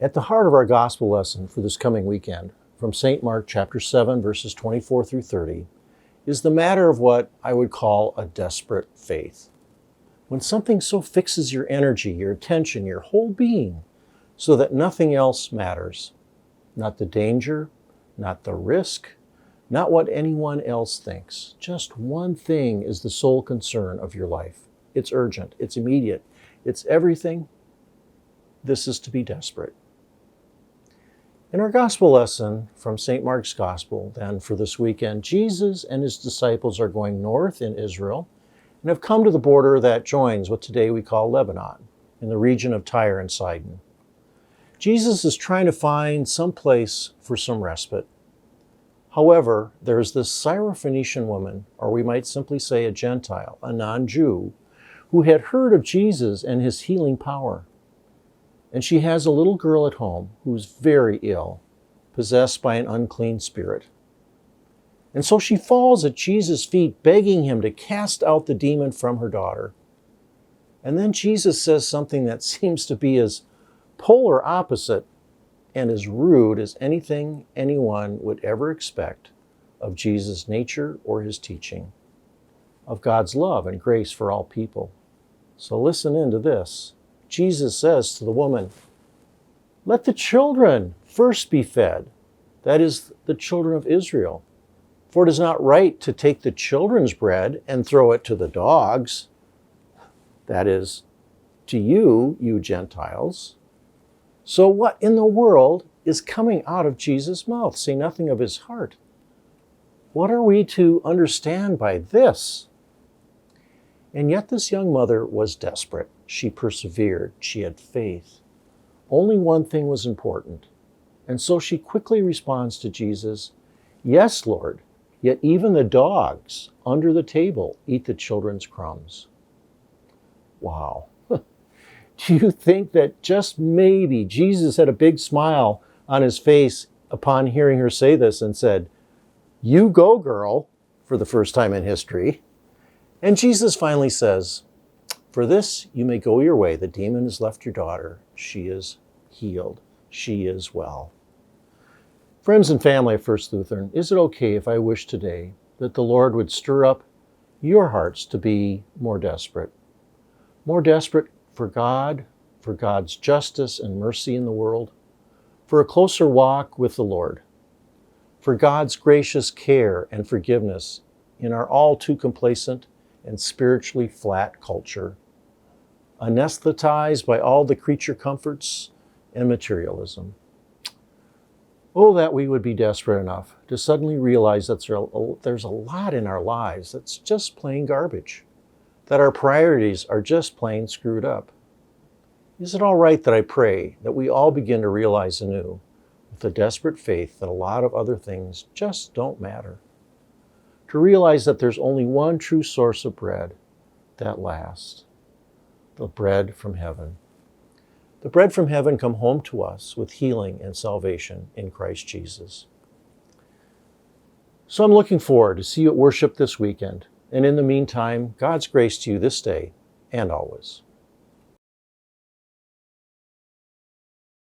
At the heart of our gospel lesson for this coming weekend, from St. Mark chapter 7, verses 24 through 30, is the matter of what I would call a desperate faith. When something so fixes your energy, your attention, your whole being, so that nothing else matters. Not the danger, not the risk, not what anyone else thinks. Just one thing is the sole concern of your life. It's urgent, it's immediate, it's everything. This is to be desperate. In our gospel lesson from St. Mark's Gospel, then, for this weekend, Jesus and his disciples are going north in Israel and have come to the border that joins what today we call Lebanon, in the region of Tyre and Sidon. Jesus is trying to find some place for some respite. However, there is this Syrophoenician woman, or we might simply say a Gentile, a non-Jew, who had heard of Jesus and his healing power. And she has a little girl at home who's very ill, possessed by an unclean spirit. And so she falls at Jesus' feet, begging him to cast out the demon from her daughter. And then Jesus says something that seems to be as polar opposite and as rude as anything anyone would ever expect of Jesus' nature or his teaching, of God's love and grace for all people. So listen into this. Jesus says to the woman, "Let the children first be fed," that is, the children of Israel. "For it is not right to take the children's bread and throw it to the dogs," that is, to you, you Gentiles. So what in the world is coming out of Jesus' mouth? Say nothing of his heart. What are we to understand by this? And yet this young mother was desperate. She persevered. She had faith. Only one thing was important. And so she quickly responds to Jesus, "Yes, Lord, yet even the dogs under the table eat the children's crumbs." Wow. Do you think that just maybe Jesus had a big smile on his face upon hearing her say this and said, "You go, girl," for the first time in history? And Jesus finally says, "For this you may go your way. The demon has left your daughter. She is healed. She is well." Friends and family of First Lutheran, is it okay if I wish today that the Lord would stir up your hearts to be more desperate? More desperate for God, for God's justice and mercy in the world, for a closer walk with the Lord, for God's gracious care and forgiveness in our all too complacent and spiritually flat culture, anesthetized by all the creature comforts and materialism. Oh, that we would be desperate enough to suddenly realize that there's a lot in our lives that's just plain garbage, that our priorities are just plain screwed up. Is it all right that I pray that we all begin to realize anew, with a desperate faith, that a lot of other things just don't matter? To realize that there's only one true source of bread that lasts, the bread from heaven. The bread from heaven come home to us with healing and salvation in Christ Jesus. So I'm looking forward to see you at worship this weekend. And in the meantime, God's grace to you this day and always.